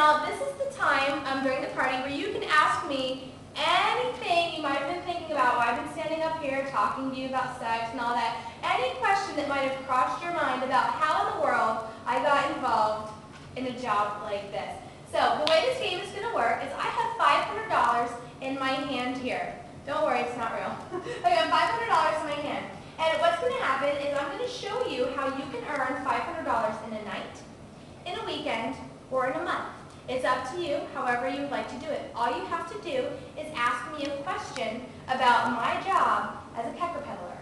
Now, this is the time during the party where you can ask me anything you might have been thinking about while I've been standing up here talking to you about sex and all that. Any question that might have crossed your mind about how in the world I got involved in a job like this. So, the way this game is going to work is I have $500 in my hand here. Don't worry, it's not real. I have $500 in my hand. And what's going to happen is I'm going to show you how you can earn $500 in a night, in a weekend, or in a month. It's up to you, however you would like to do it. All you have to do is ask me a question about my job as a pecker peddler.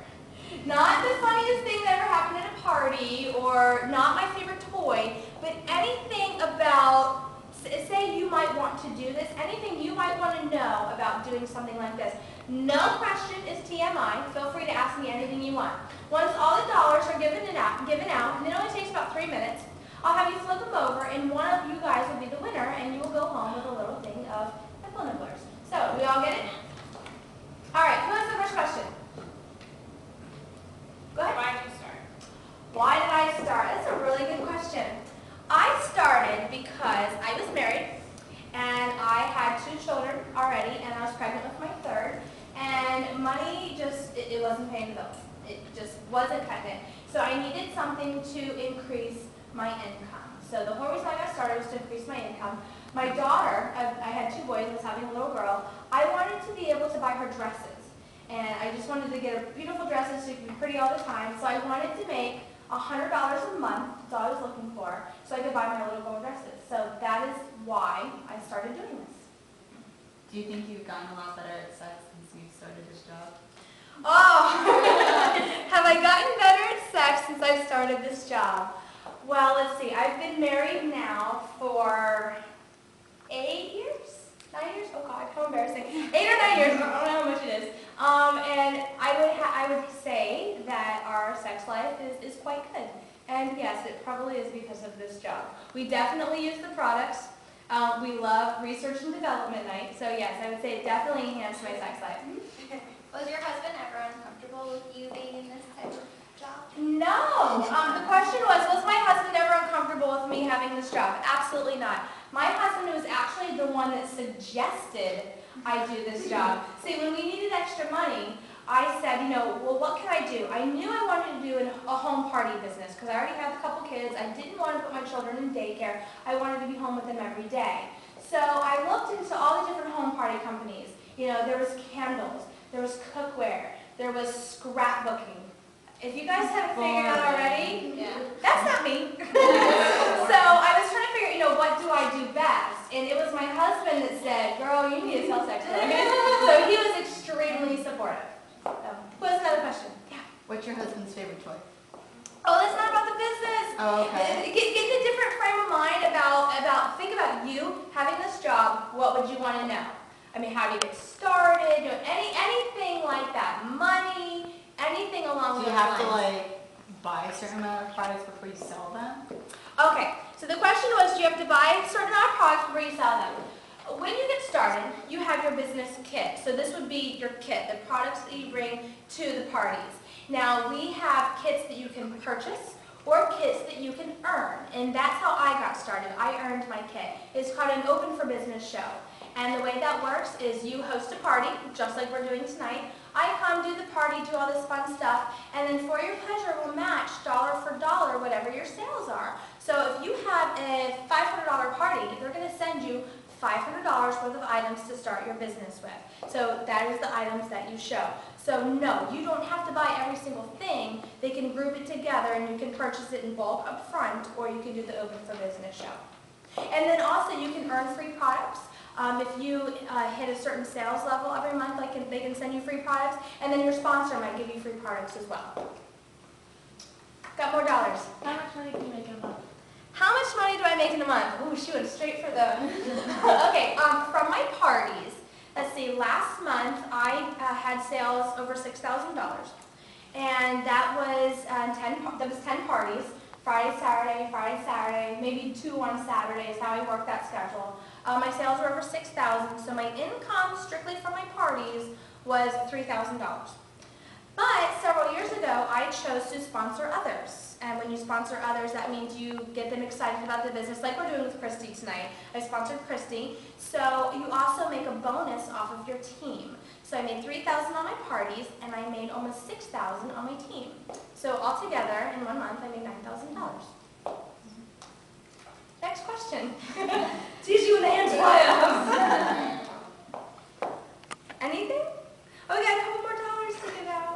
Not the funniest thing that ever happened at a party, or not my favorite toy, but anything about, say you might want to do this, anything you might want to know about doing something like this. No question is TMI. Feel free to ask me anything you want. Once all the dollars are given out, and it only takes about 3 minutes, I'll have you flip them over, and one of you guys will be the winner, and you will go home with a little thing of nipple nibblers. So, we all get it? All right, who has the first question? Go ahead. Why did you start? Why did I start? That's a really good question. I started because I was married, and I had 2 children already, and I was pregnant with my 3rd, and money just, it wasn't paying the bills. It just wasn't cutting it. So I needed something to increase my income. So the whole reason I got started was to increase my income. My daughter, I had 2 boys, I was having a little girl, I wanted to be able to buy her dresses. And I just wanted to get her beautiful dresses so she could be pretty all the time. So I wanted to make $100 a month, that's all I was looking for, so I could buy my little girl dresses. So that is why I started doing this. Do you think you've gotten a lot better at sex since you started this job? Oh, have I gotten better at sex since I started this job? Well, let's see. I've been married now for 8 years? 9 years? Oh God, how embarrassing. 8 or 9 years, I don't know how much it is. And I would say that our sex life is quite good. And yes, it probably is because of this job. We definitely use the products. We love research and development night. So yes, I would say it definitely enhanced my sex life. Was your husband ever uncomfortable with you being in this type of job? No. The question was my husband ever uncomfortable with me having this job? Absolutely not. My husband was actually the one that suggested I do this job. See, when we needed extra money, I said, well, what can I do? I knew I wanted to do a home party business because I already have a couple kids. I didn't want to put my children in daycare. I wanted to be home with them every day. So I looked into all the different home party companies. There was candles, there was cookware, there was scrapbooking. If you guys haven't figured out already, that's not me. So I was trying to figure, what do I do best? And it was my husband that said, girl, you need to sell sex toys. So he was extremely supportive. Who has another question? Yeah. What's your husband's favorite toy? Oh, that's not about the business. Oh, okay. Get in a different frame of mind think about you having this job. What would you want to know? I mean, how do you get started? Anything like that. Money, anything along those lines. Do you have to buy a certain amount of products before you sell them? Okay, so the question was, do you have to buy a certain amount of products before you sell them? When you get started, you have your business kit. So this would be your kit, the products that you bring to the parties. Now, we have kits that you can purchase or kits that you can earn. And that's how I got started. I earned my kit. It's called an Open for Business show. And the way that works is you host a party, just like we're doing tonight. I come, do the party, do all this fun stuff, and then for your pleasure, we'll match dollar for dollar whatever your sales are. So if you have a $500 party, they're going to send you $500 worth of items to start your business with. So that is the items that you show. So no, you don't have to buy every single thing. They can group it together and you can purchase it in bulk up front, or you can do the Open for Business show. And then also you can earn free products. If you hit a certain sales level every month, they can send you free products, and then your sponsor might give you free products as well. Got more dollars. How much money do you make in a month? How much money do I make in a month? Ooh, she went straight for the... Okay, from my parties, let's see, last month I had sales over $6,000, and that was 10 parties. Friday, Saturday, maybe 2 on Saturday is how I work that schedule. My sales were over $6,000, so my income strictly from my parties was $3,000. But several years ago, I chose to sponsor others. And when you sponsor others, that means you get them excited about the business, like we're doing with Christy tonight. I sponsored Christy. So you also make a bonus off of your team. So I made $3,000 on my parties, and I made almost $6,000 on my team. So altogether, in 1 month, I made $9,000. Next question. It's usually when the hands fly up. Anything? Oh, we got a couple more dollars to give out.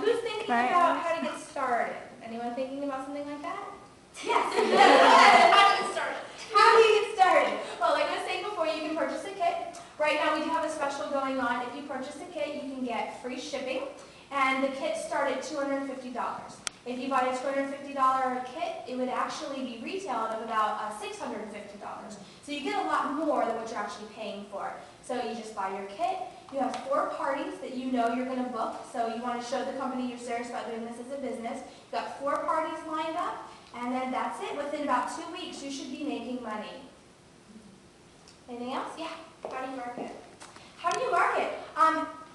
Who's thinking about how to get started? Anyone thinking about something like that? Yes. How to get started? How do you get started? Well, like I was saying before, you can purchase a kit. Right now we do have a special going on. If you purchase a kit, you can get free shipping, and the kit start at $250. If you buy a $250 kit, it would actually be retailed at about $650. So you get a lot more than what you're actually paying for. So you just buy your kit. You have 4 parties that you know you're going to book. So you want to show the company you're serious about doing this as a business. You've got 4 parties lined up, and then that's it. Within about 2 weeks, you should be making money. Anything else? Yeah. How do you market? How do you market?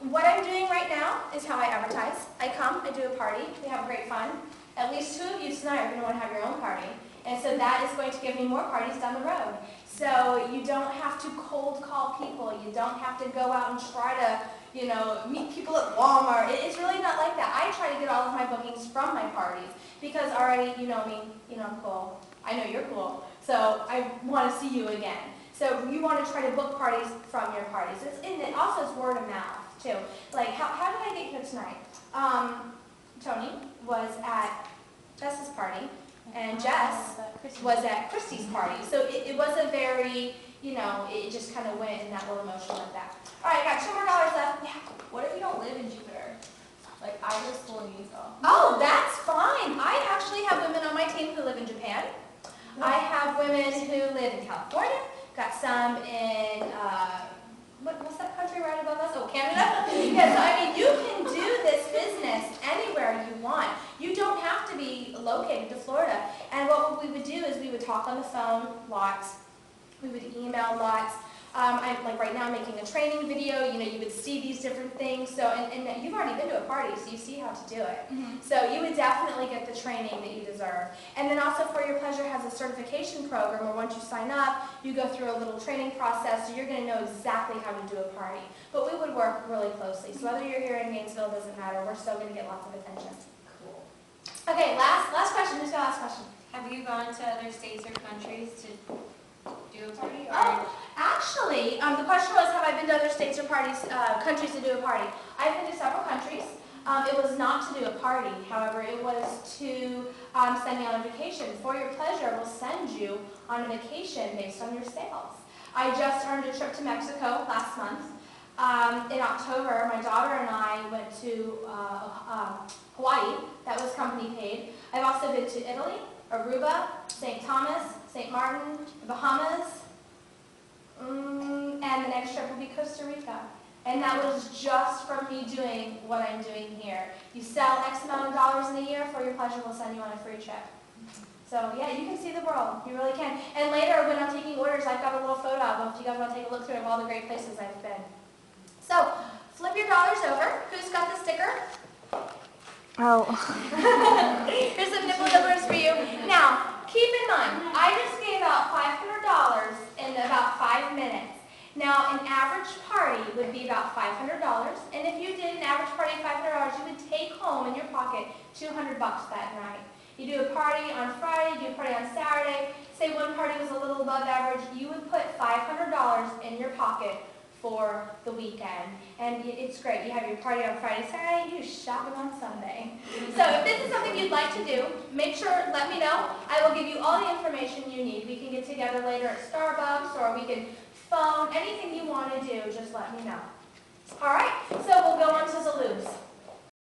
What I'm doing right now is how I advertise. I come, I do a party, we have great fun. At least 2 of you tonight are going to want to have your own party. And so that is going to give me more parties down the road. So you don't have to cold call people. You don't have to go out and try to, meet people at Walmart. It's really not like that. I try to get all of my bookings from my parties because already you know me, I'm cool. I know you're cool. So I want to see you again. So you want to try to book parties from your parties. And it also is word of mouth too. Like how did I get here tonight? Tony was at Jess's party, and Jess was at Christy's party. So it was a very, it just kind of went in that little motion like that. All right, I got $2 more left. Yeah. What if you don't live in Jupiter? Like, I go to school in Utah. Oh, that's fine. I actually have women on my team who live in Japan. I have women who live in California. Got some in, what's that country right above us? Oh, Canada? Yeah, so I mean, you can do this business anywhere you want. You don't have to be located to Florida. And what we would do is we would talk on the phone lots. We would email lots. I'm like right now making a training video. You would see these different things. So, and you've already been to a party, so you see how to do it. Mm-hmm. So you would definitely get the training that you deserve. And then also For Your Pleasure has a certification program where once you sign up, you go through a little training process, so you're going to know exactly how to do a party. But we would work really closely. So whether you're here in Gainesville, doesn't matter. We're still going to get lots of attention. Cool. Okay, last question. Who's got last question? Have you gone to other states or countries to do a party? Or? Oh, actually, the question was, have I been to other states or countries to do a party? I've been to several countries. It was not to do a party. However, it was to send me on a vacation. For Your Pleasure will send you on a vacation based on your sales. I just earned a trip to Mexico last month. In October, my daughter and I went to Hawaii. That was company paid. I've also been to Italy, Aruba, St. Thomas, St. Martin, the Bahamas, and the next trip will be Costa Rica. And that was just from me doing what I'm doing here. You sell X amount of dollars in a year, For Your Pleasure will send you on a free trip. So yeah, you can see the world. You really can. And later, when I'm taking orders, I've got a little photo album if you guys want to take a look through of all the great places I've been. So, flip your dollars over. Who's got the sticker? Oh. Here's some nipple nibblers for you. Now, keep in mind, I just gave out $500 in about 5 minutes. Now, an average party would be about $500, and if you did an average party of $500, you would take home in your pocket $200 that night. You do a party on Friday, you do a party on Saturday. Say one party was a little above average, you would put $500 in your pocket for the weekend. And it's great. You have your party on Friday, Saturday, you shopping on Sunday. So if this is something you'd like to do, make sure, let me know. I will give you all the information you need. We can get together later at Starbucks, or we can phone, anything you want to do, just let me know. All right, so we'll go on to Zaloos.